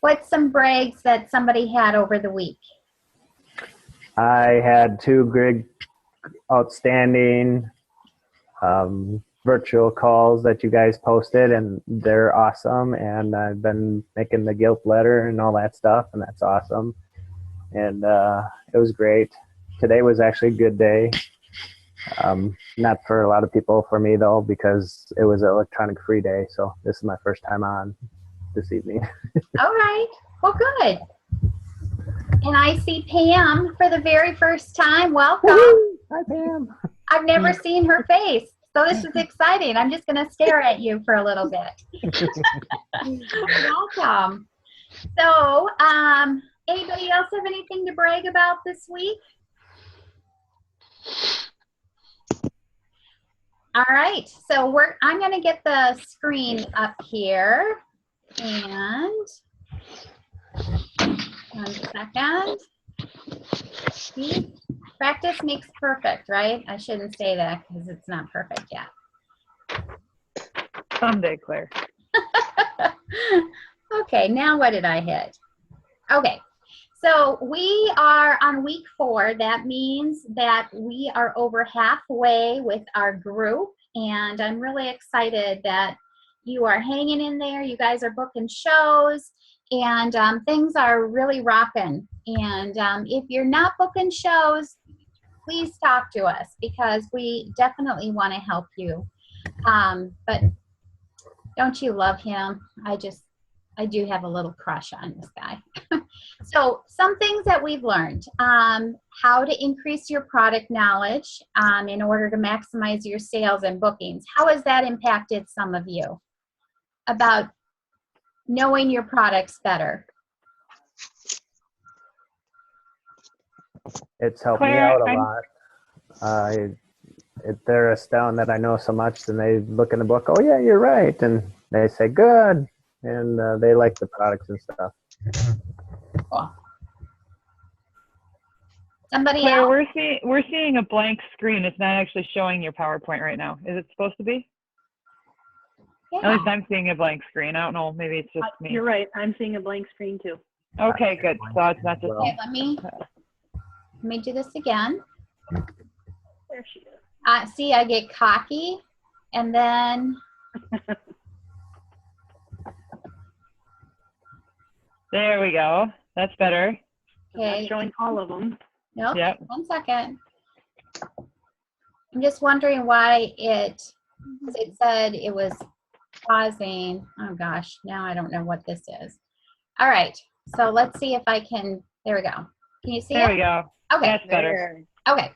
What's some brags that somebody had over the week? I had 2 great, outstanding virtual calls that you guys posted, and they're awesome. And I've been making the guilt letter and all that stuff, and that's awesome. And it was great. Today was actually a good day. Not for a lot of people, for me though, because it was an electronic free day. So this is my first time on this evening. All right. Well, good. And I see Pam for the very first time. Welcome. Hi, Pam. I've never seen her face, so this is exciting. I'm just going to stare at you for a little bit. Welcome. So, anybody else have anything to brag about this week? All right. So I'm going to get the screen up here, and 1 second. See? Practice makes perfect, right? I shouldn't say that because it's not perfect yet. Someday, Claire. Okay, now what did I hit? Okay, so we are on week 4. That means that we are over halfway with our group, and I'm really excited that you are hanging in there. You guys are booking shows, and things are really rocking. And if you're not booking shows, please talk to us because we definitely want to help you. But don't you love him? I do have a little crush on this guy. So some things that we've learned, how to increase your product knowledge in order to maximize your sales and bookings. How has that impacted some of you about knowing your products better? It's helped Claire, me out a lot. They're astounded that I know so much, and they look in the book, oh yeah, you're right, and they say good, and they like the products and stuff. Cool. Somebody Claire, else? we're seeing a blank screen. It's not actually showing your PowerPoint right now. Is it supposed to be? Yeah. At least I'm seeing a blank screen. I don't know. Maybe it's just me. You're right. I'm seeing a blank screen too. Okay, good. So it's not just Okay, let me do this again. There she is. See, I get cocky, and then There we go. That's better. okay. I'm showing all of them. Nope. Yep. 1 second. I'm just wondering why it said it was pausing. Oh gosh, now I don't know what this is. All right, so let's see if I can. There we go. Can you see There it? we go. Okay. That's better. Okay.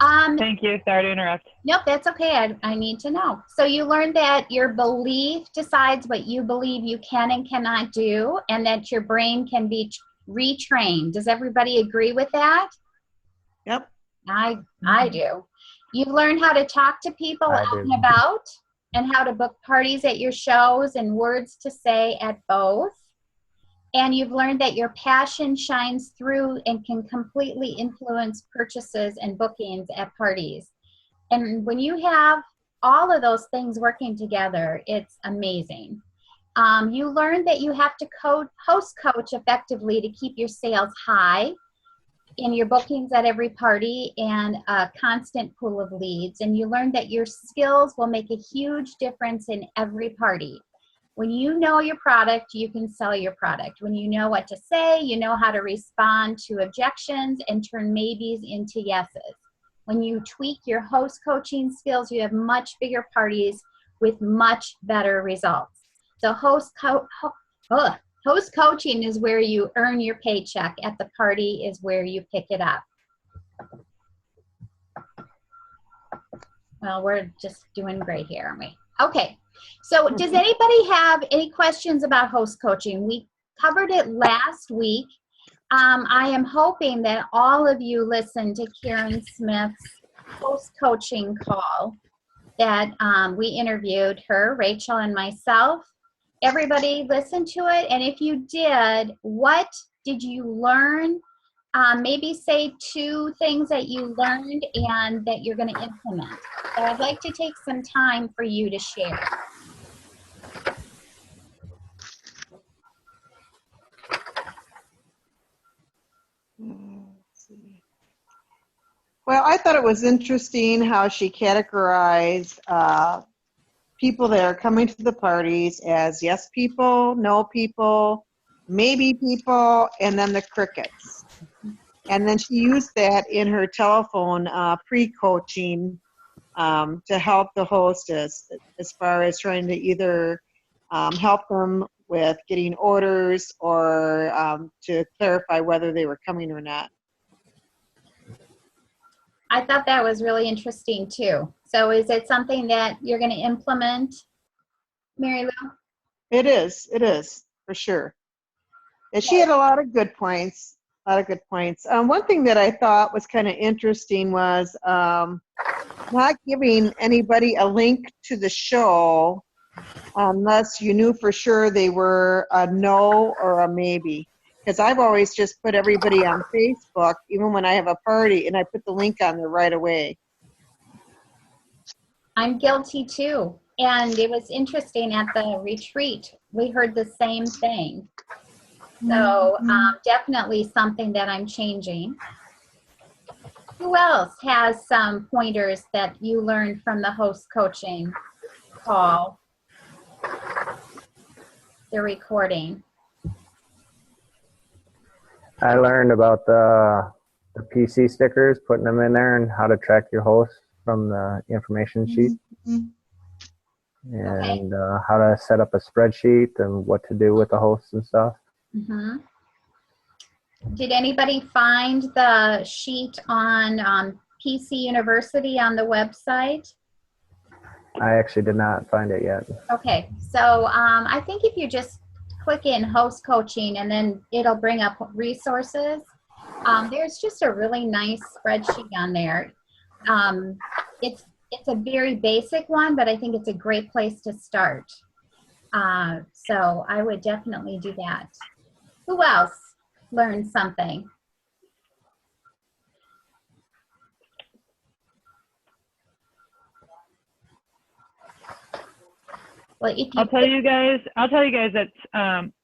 Thank you. Sorry to interrupt. Nope, that's okay. I need to know. So you learned that your belief decides what you believe you can and cannot do, and that your brain can be retrained. Does everybody agree with that? Yep. I do. You've learned how to talk to people I out do. and about, and how to book parties at your shows and words to say at both. And you've learned that your passion shines through and can completely influence purchases and bookings at parties. And when you have all of those things working together, it's amazing. You learned that you have to host coach effectively to keep your sales high in your bookings at every party and a constant pool of leads. And you learned that your skills will make a huge difference in every party. When you know your product, you can sell your product. When you know what to say, you know how to respond to objections and turn maybes into yeses. When you tweak your host coaching skills, you have much bigger parties with much better results. So host coaching is where you earn your paycheck. At the party is where you pick it up. Well, we're just doing great here, aren't we? Okay. So does anybody have any questions about host coaching? We covered it last week. I am hoping that all of you listened to Karen Smith's host coaching call that we interviewed her, Rachel and myself. Everybody listened to it, and if you did, what did you learn? Maybe say 2 things that you learned and that you're going to implement. So I'd like to take some time for you to share. Well, I thought it was interesting how she categorized people that are coming to the parties as yes people, no people, maybe people, and then the crickets. And then she used that in her telephone pre-coaching to help the hostess as far as trying to either help them with getting orders or to clarify whether they were coming or not. I thought that was really interesting too. So is it something that you're going to implement, Mary Lou? It is, for sure. And she had a lot of good points, One thing that I thought was kind of interesting was not giving anybody a link to the show unless you knew for sure they were a no or a maybe. Because I've always just put everybody on Facebook, even when I have a party, and I put the link on there right away. I'm guilty too. And it was interesting at the retreat. We heard the same thing. So definitely something that I'm changing. Who else has some pointers that you learned from the host coaching call, the recording? I learned about the PC stickers, putting them in there, and how to track your host from the information sheet. And how to set up a spreadsheet and what to do with the hosts and stuff. Did anybody find the sheet on PC University on the website? I actually did not find it yet. Okay, so I think if you just click in host coaching and then it'll bring up resources. There's just a really nice spreadsheet on there. It's a very basic one, but I think it's a great place to start. So I would definitely do that. Who else learned something? Well, I'll tell you guys that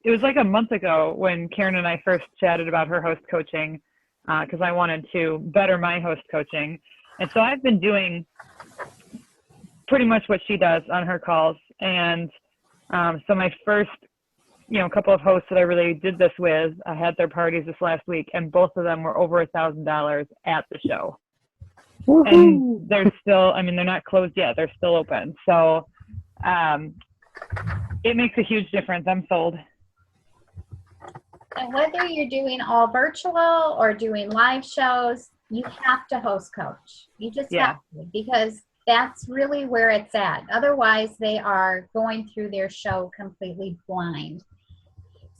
it was like a month ago when Karen and I first chatted about her host coaching because I wanted to better my host coaching. And so I've been doing pretty much what she does on her calls. And so my first, couple of hosts that I really did this with, I had their parties this last week, and both of them were over $1,000 at the show. Woo-hoo. And they're still, they're not closed yet. They're still open. So it makes a huge difference. I'm sold. And whether you're doing all virtual or doing live shows, you have to host coach. You just have to, because that's really where it's at. Otherwise, they are going through their show completely blind.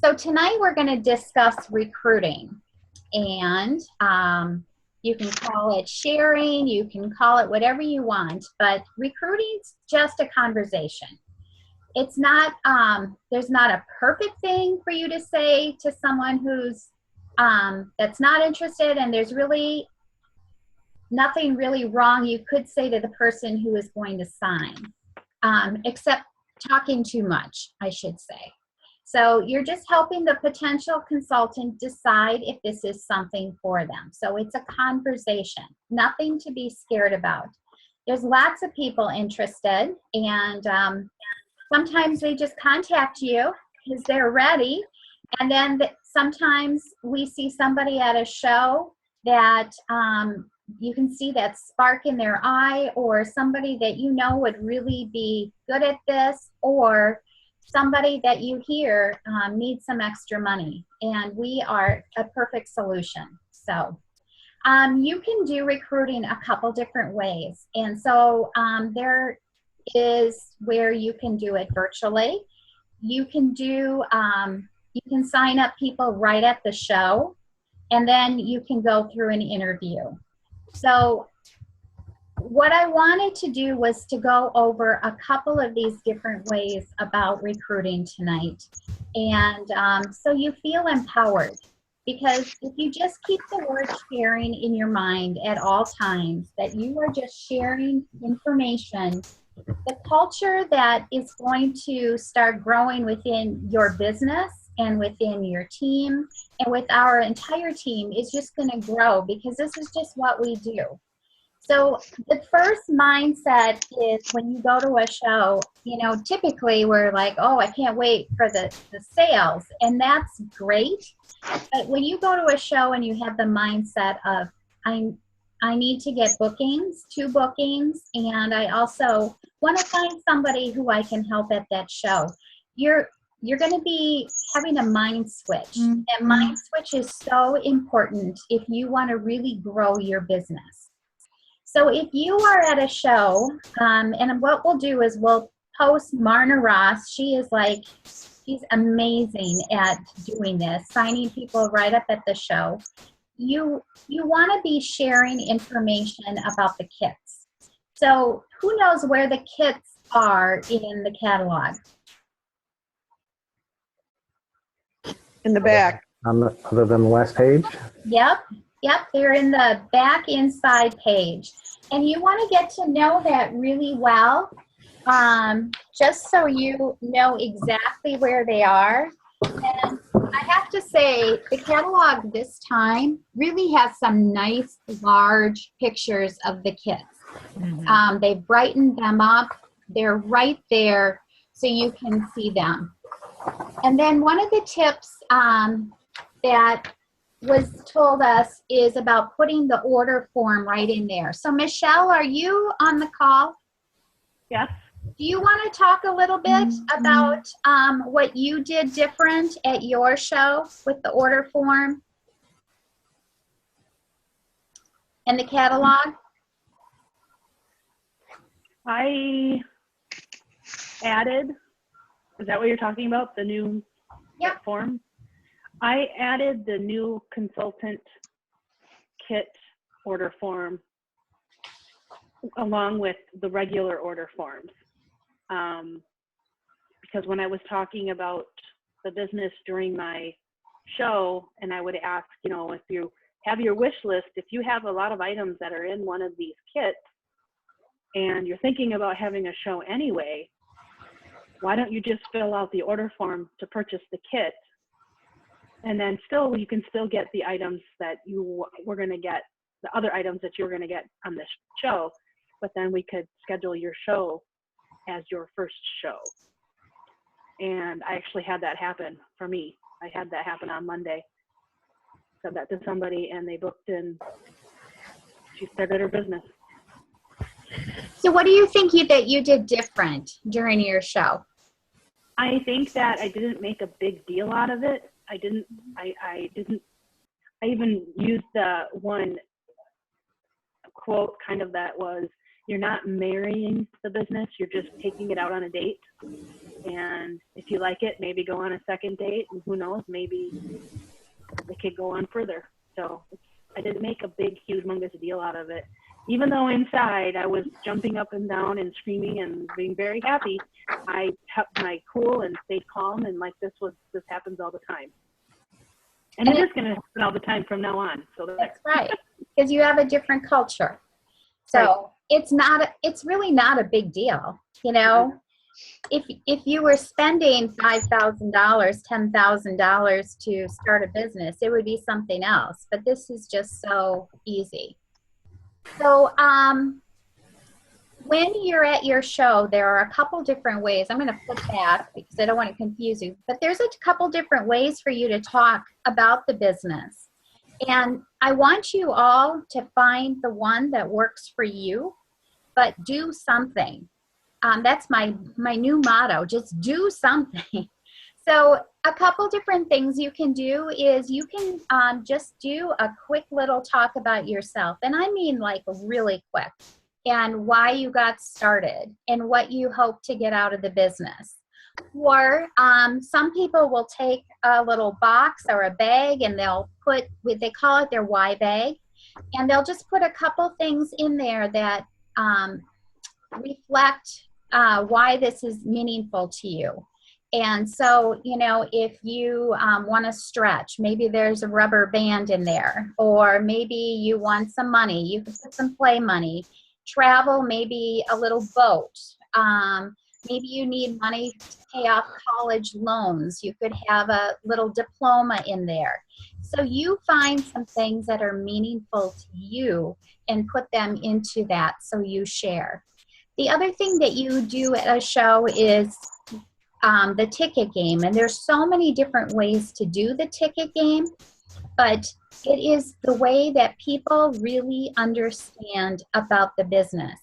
So tonight we're going to discuss recruiting. And you can call it sharing, you can call it whatever you want, but recruiting's just a conversation. It's not, there's not a perfect thing for you to say to someone who's, that's not interested, and there's really nothing really wrong you could say to the person who is going to sign, except talking too much, I should say. So you're just helping the potential consultant decide if this is something for them. So it's a conversation, nothing to be scared about. There's lots of people interested, and sometimes they just contact you because they're ready. And then sometimes we see somebody at a show that you can see that spark in their eye, or somebody that would really be good at this, or somebody that you hear needs some extra money, and we are a perfect solution. So you can do recruiting a couple different ways. And so there is where you can do it virtually. You can do, you can sign up people right at the show, and then you can go through an interview. So what I wanted to do was to go over a couple of these different ways about recruiting tonight. And so you feel empowered, because if you just keep the word sharing in your mind at all times, that you are just sharing information, the culture that is going to start growing within your business and within your team and with our entire team is just going to grow, because this is just what we do. So the first mindset is when you go to a show, typically we're like, oh, I can't wait for the sales. And that's great. But when you go to a show and you have the mindset of, I need to get bookings, 2 bookings, and I also want to find somebody who I can help at that show. You're going to be having a mind switch. And mind switch is so important if you want to really grow your business. So if you are at a show, and what we'll do is we'll post Marna Ross. She's amazing at doing this, signing people right up at the show. You want to be sharing information about the kits. So who knows where the kits are in the catalog? In the back. Other than the last page? Yep, they're in the back inside page. And you want to get to know that really well, just so you know exactly where they are. And I have to say, the catalog this time really has some nice, large pictures of the kits. Mm-hmm. They've brightened them up. They're right there so you can see them. And then one of the tips that was told us is about putting the order form right in there. So Michelle, are you on the call? Yes. Do you want to talk a little bit about what you did different at your show with the order form and the catalog? I added, is that what you're talking about? The new form? I added the new consultant kit order form along with the regular order forms. Because when I was talking about the business during my show, and I would ask, if you have your wish list, if you have a lot of items that are in one of these kits and you're thinking about having a show anyway, why don't you just fill out the order form to purchase the kit? And then you can still get the items that you were going to get, the other items that you were going to get on this show, but then we could schedule your show as your first show. And I actually had that happen for me. I had that happen on Monday. Said that to somebody and they booked and she started her business. So what do you think that you did different during your show? I think that I didn't make a big deal out of it. I even used the one quote kind of that was, you're not marrying the business, you're just taking it out on a date. And if you like it, maybe go on a second date, and who knows, maybe it could go on further. So I didn't make a big, humongous deal out of it. Even though inside I was jumping up and down and screaming and being very happy, I kept my cool and stayed calm, and this happens all the time. And it is going to happen all the time from now on. So that's right, because you have a different culture. So right. It's really not a big deal, If you were spending $5,000, $10,000 to start a business, it would be something else. But this is just so easy. So when you're at your show, there are a couple different ways. I'm going to flip back because I don't want to confuse you. But there's a couple different ways for you to talk about the business. And I want you all to find the one that works for you, but do something. That's my new motto, just do something. So a couple different things you can do is you can just do a quick little talk about yourself. And I mean really quick, and why you got started and what you hope to get out of the business. Or some people will take a little box or a bag and they'll put, they call it their why bag, and they'll just put a couple things in there that reflect why this is meaningful to you. And so, if you want to stretch, maybe there's a rubber band in there, or maybe you want some money, you can put some play money, travel, maybe a little boat, Maybe you need money to pay off college loans. You could have a little diploma in there. So you find some things that are meaningful to you and put them into that so you share. The other thing that you do at a show is the ticket game. And there's so many different ways to do the ticket game, but it is the way that people really understand about the business.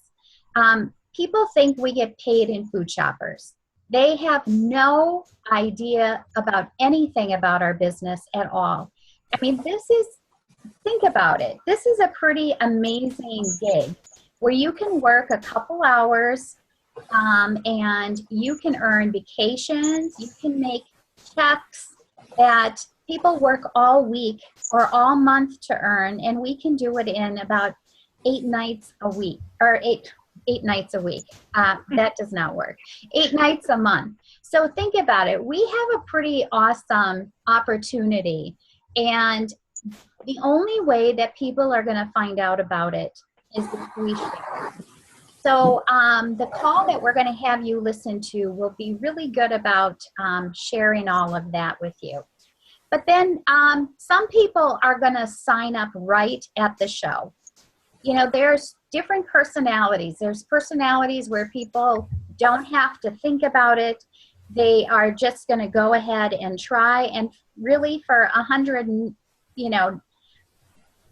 People think we get paid in Food Shoppers. They have no idea about anything about our business at all. I mean, think about it. This is a pretty amazing gig where you can work a couple hours and you can earn vacations, you can make checks that people work all week or all month to earn, and we can do it in about 8 nights a week, or eight nights a week. That does not work. 8 nights a month. So think about it. We have a pretty awesome opportunity, and the only way that people are going to find out about it is if we share. So the call that we're going to have you listen to will be really good about sharing all of that with you. But then some people are going to sign up right at the show. You know, there's different personalities. There's personalities where people don't have to think about it. They are just going to go ahead and try. And really for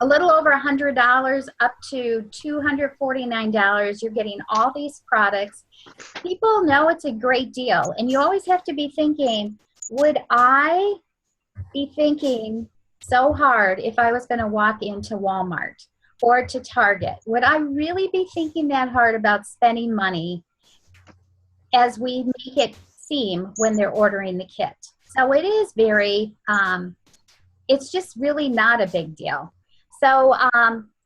a little over $100 up to $249, you're getting all these products. People know it's a great deal. And you always have to be thinking, would I be thinking so hard if I was going to walk into Walmart or to Target? Would I really be thinking that hard about spending money as we make it seem when they're ordering the kit? So it is very, it's just really not a big deal. So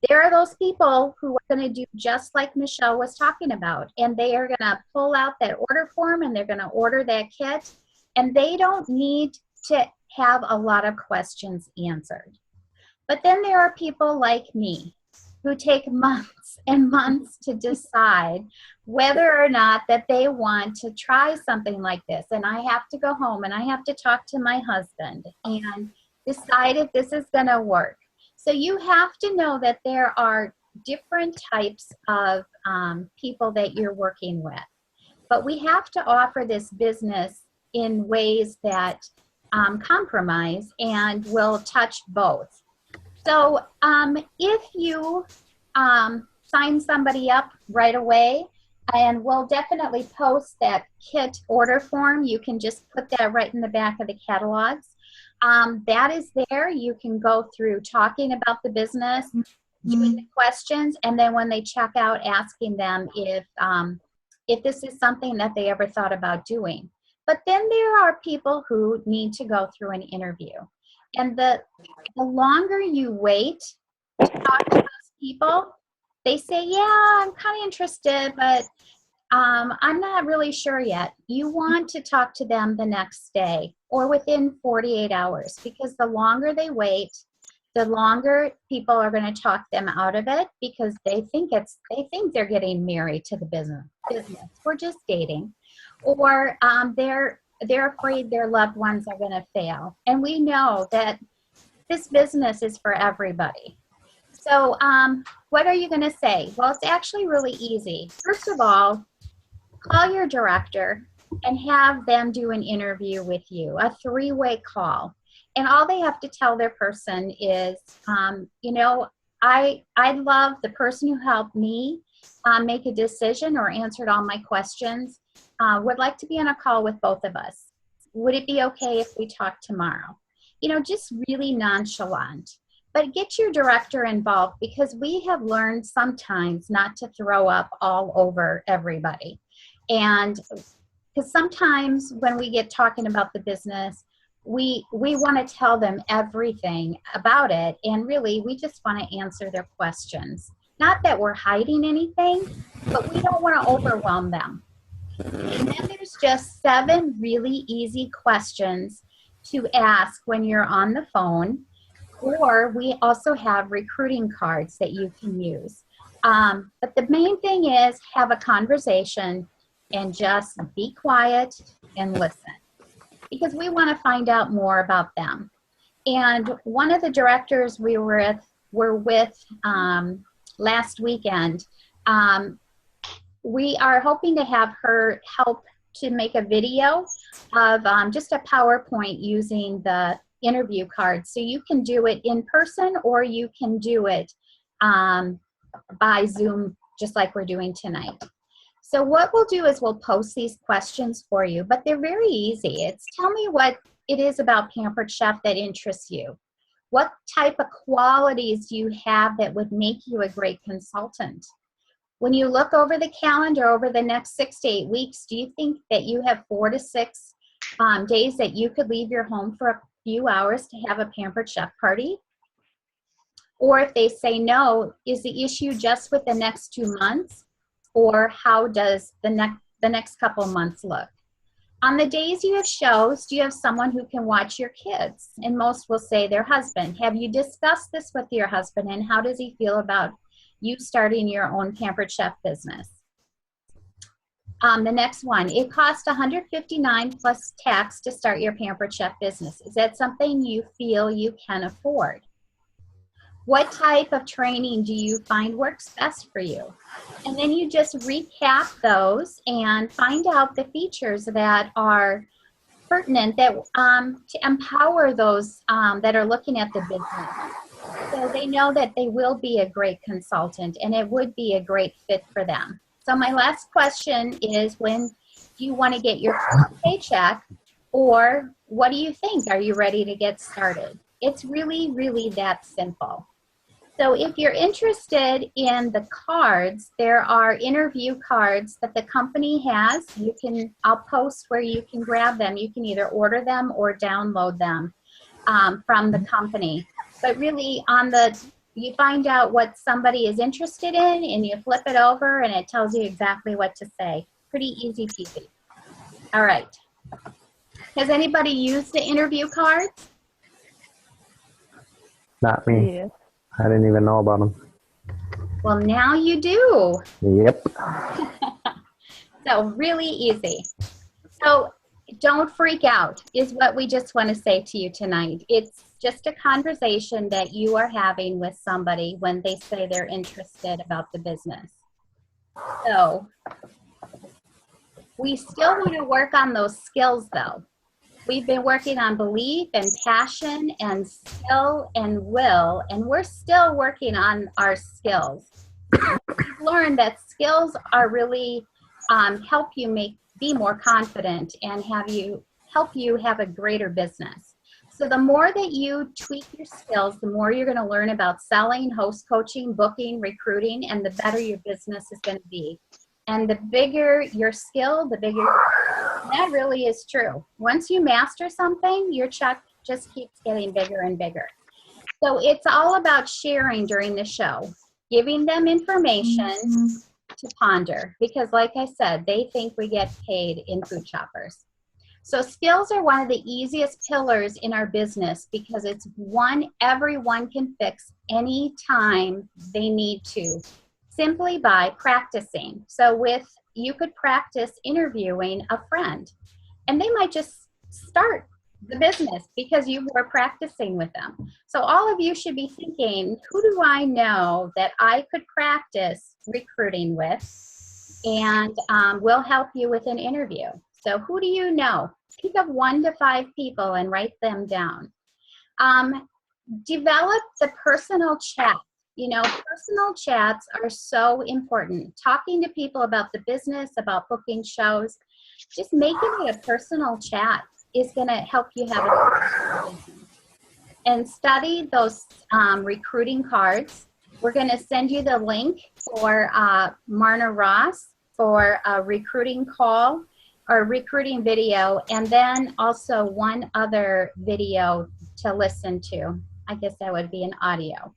there are those people who are going to do just like Michelle was talking about, and they are going to pull out that order form and they're going to order that kit, and they don't need to have a lot of questions answered. But then there are people like me who take months and months to decide whether or not that they want to try something like this. And I have to go home and I have to talk to my husband and decide if this is going to work. So you have to know that there are different types of people that you're working with. But we have to offer this business in ways that compromise and will touch both. So if you sign somebody up right away, and we'll definitely post that kit order form. You can just put that right in the back of the catalogs. That is there. You can go through talking about the business, doing the questions, and then when they check out, asking them if this is something that they ever thought about doing. But then there are people who need to go through an interview. And the longer you wait to talk to those people, they say, yeah, I'm kind of interested, but I'm not really sure yet. You want to talk to them the next day or within 48 hours, because the longer they wait, the longer people are going to talk them out of it, because they think they're getting married to the business. We're just dating, or they're afraid their loved ones are going to fail. And we know that this business is for everybody. So what are you going to say? Well, it's actually really easy. First of all, call your director and have them do an interview with you, a 3-way call. And all they have to tell their person is, I love the person who helped me make a decision or answered all my questions, would like to be on a call with both of us. Would it be okay if we talk tomorrow? Just really nonchalant. But get your director involved, because we have learned sometimes not to throw up all over everybody. And because sometimes when we get talking about the business, we want to tell them everything about it. And really, we just want to answer their questions. Not that we're hiding anything, but we don't want to overwhelm them. And then there's just 7 really easy questions to ask when you're on the phone. Or we also have recruiting cards that you can use. But the main thing is have a conversation and just be quiet and listen, because we want to find out more about them. And one of the directors we were with last weekend, we are hoping to have her help to make a video of just a PowerPoint using the interview card. So you can do it in person, or you can do it by Zoom, just like we're doing tonight. So what we'll do is we'll post these questions for you, but they're very easy. It's tell me what it is about Pampered Chef that interests you. What type of qualities do you have that would make you a great consultant? When you look over the calendar over the next 6 to 8 weeks, do you think that you have 4 to 6 days that you could leave your home for a few hours to have a Pampered Chef party? Or if they say no, is the issue just with the next 2 months? Or how does the next couple months look? On the days you have shows, do you have someone who can watch your kids? And most will say their husband. Have you discussed this with your husband, and how does he feel about you starting your own Pampered Chef business? The next one, it costs $159 plus tax to start your Pampered Chef business. Is that something you feel you can afford? What type of training do you find works best for you? And then you just recap those and find out the features that are pertinent that to empower those that are looking at the business, so they know that they will be a great consultant and it would be a great fit for them. So my last question is, when do you want to get your first paycheck, or what do you think? Are you ready to get started? It's really, really that simple. So if you're interested in the cards, there are interview cards that the company has. I'll post where you can grab them. You can either order them or download them from the company. But really, you find out what somebody is interested in, and you flip it over, and it tells you exactly what to say. Pretty easy peasy. All right. Has anybody used the interview cards? Not me. Yes. I didn't even know about them. Well, now you do. Yep. So really easy. So don't freak out is what we just want to say to you tonight. It's just a conversation that you are having with somebody when they say they're interested about the business. So we still want to work on those skills though. We've been working on belief and passion and skill and will, and we're still working on our skills. We've learned that skills are really help you be more confident and help you have a greater business. So the more that you tweak your skills, the more you're going to learn about selling, host coaching, booking, recruiting, and the better your business is going to be. And the bigger your skill, the bigger that really is true. Once you master something, your check just keeps getting bigger and bigger. So it's all about sharing during the show, giving them information to ponder, because like I said, they think we get paid in Food Shoppers. So skills are one of the easiest pillars in our business because it's one everyone can fix anytime they need to, simply by practicing. So you could practice interviewing a friend, and they might just start the business because you were practicing with them. So all of you should be thinking, who do I know that I could practice recruiting with and will help you with an interview? So who do you know? Think of 1 to 5 people and write them down. Develop the personal chat. You know, personal chats are so important. Talking to people about the business, about booking shows, just making it a personal chat is going to help you have a business. And study those recruiting cards. We're going to send you the link for Marna Ross for a recruiting call or recruiting video, and then also one other video to listen to. I guess that would be an audio.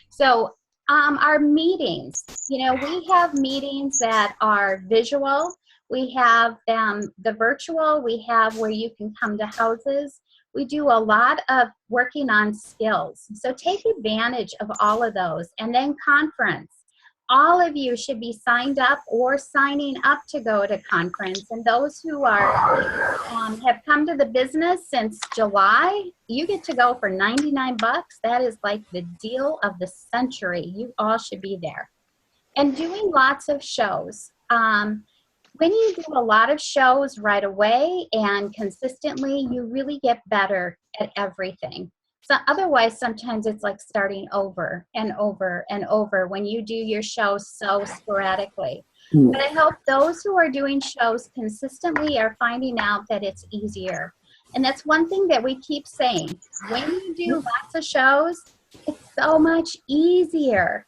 So our meetings, you know, we have meetings that are visual. We have the virtual. We have where you can come to houses. We do a lot of working on skills. So take advantage of all of those. And then conference. all of you should be signed up or signing up to go to conference. And those who are have come to the business since July, you get to go for 99 bucks. That is like the deal of the century. You all should be there. And doing lots of shows. When you do a lot of shows right away and consistently, you really get better at everything. So otherwise, sometimes it's like starting over and over and over when you do your shows so sporadically. But I hope those who are doing shows consistently are finding out that it's easier. And that's one thing that we keep saying. When you do lots of shows, it's so much easier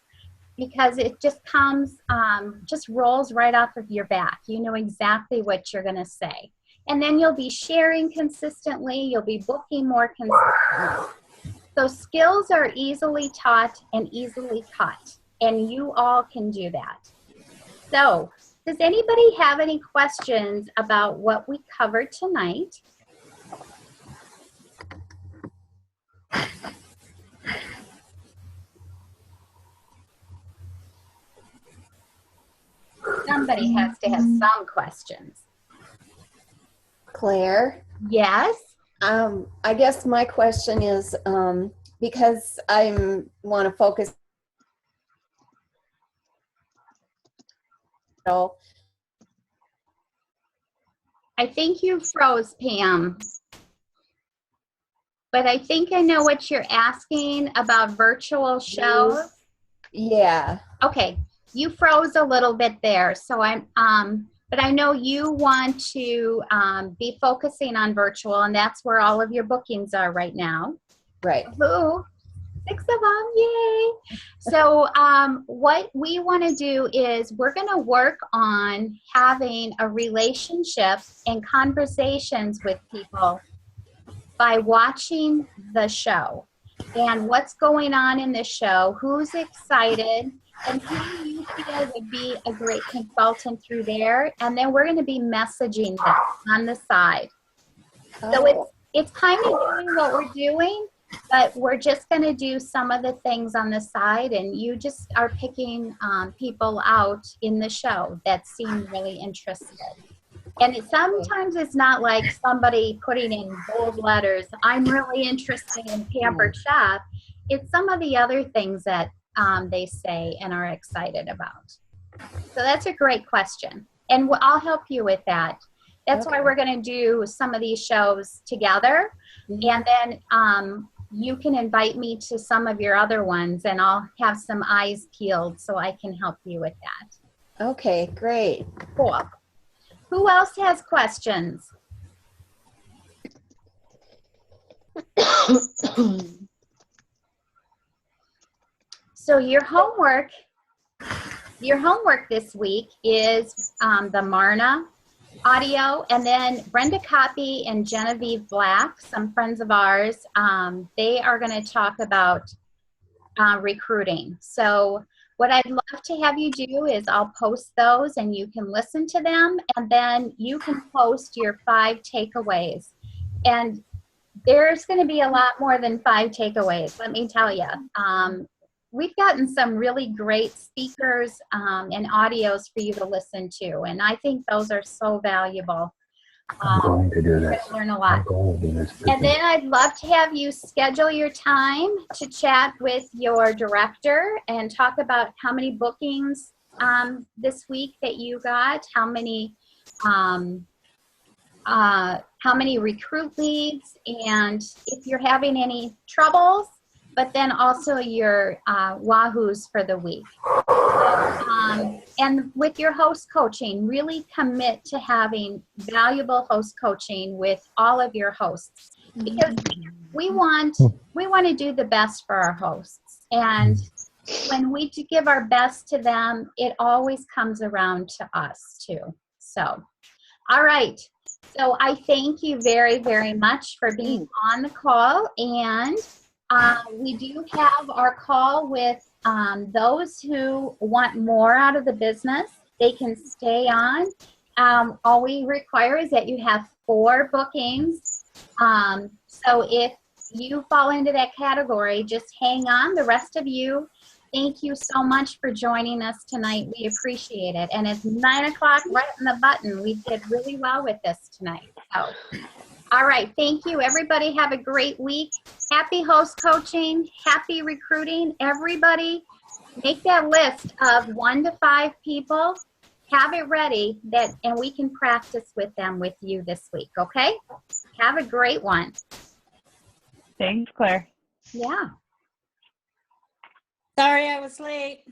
because it just comes, just rolls right off of your back. You know exactly what you're going to say. And then you'll be sharing consistently. You'll be booking more consistently. So skills are easily taught and easily cut, and you all can do that. So does anybody have any questions about what we covered tonight? Somebody has to have some questions. Claire, Yes? I guess my question is, because I want to focus I think you froze, Pam. But I think I know what you're asking about virtual shows. yeah. Okay, you froze a little bit there. So but I know you want to be focusing on virtual, and that's where all of your bookings are right now. Right. Ooh, 6 of them, yay. So what we want to do is we're going to work on having a relationship and conversations with people by watching the show and what's going on in the show, who's excited, and who you feel would be a great consultant through there. And then we're going to be messaging them on the side. So it's kind of doing what we're doing, but we're just going to do some of the things on the side, and you just are picking people out in the show that seem really interested. And sometimes it's not like somebody putting in bold letters, I'm really interested in Pampered Chef. It's some of the other things that they say and are excited about. So that's a great question. And I'll help you with that. That's why we're going to do some of these shows together. And then you can invite me to some of your other ones, and I'll have some eyes peeled so I can help you with that. Okay, great. Cool. Who else has questions? So your homework this week is the Marna audio, and then Brenda Copy and Genevieve Black, some friends of ours, they are going to talk about recruiting. So what I'd love to have you do is I'll post those and you can listen to them, and then you can post your 5 takeaways. And there's going to be a lot more than 5 takeaways, let me tell you. We've gotten some really great speakers and audios for you to listen to, and I think those are so valuable. I'm going to do this. Learn a lot. I'm going to do this. And then I'd love to have you schedule your time to chat with your director and talk about how many bookings this week that you got, how many recruit leads, and if you're having any troubles, but then also your wahoos for the week. And with your host coaching, really commit to having valuable host coaching with all of your hosts, because we want to do the best for our hosts. And when we give our best to them, it always comes around to us too. So, all right. So I thank you very, very much for being on the call. And we do have our call with those who want more out of the business. They can stay on. All we require is that you have 4 bookings. So if you fall into that category, just hang on. The rest of you, thank you so much for joining us tonight. We appreciate it. And it's 9 o'clock right on the button. We did really well with this tonight. So, all right. Thank you. Everybody have a great week. Happy host coaching. Happy recruiting. Everybody make that list of 1 to 5 people. Have it ready and we can practice with them with you this week. Okay? Have a great one. Thanks, Claire. Yeah. Sorry I was late.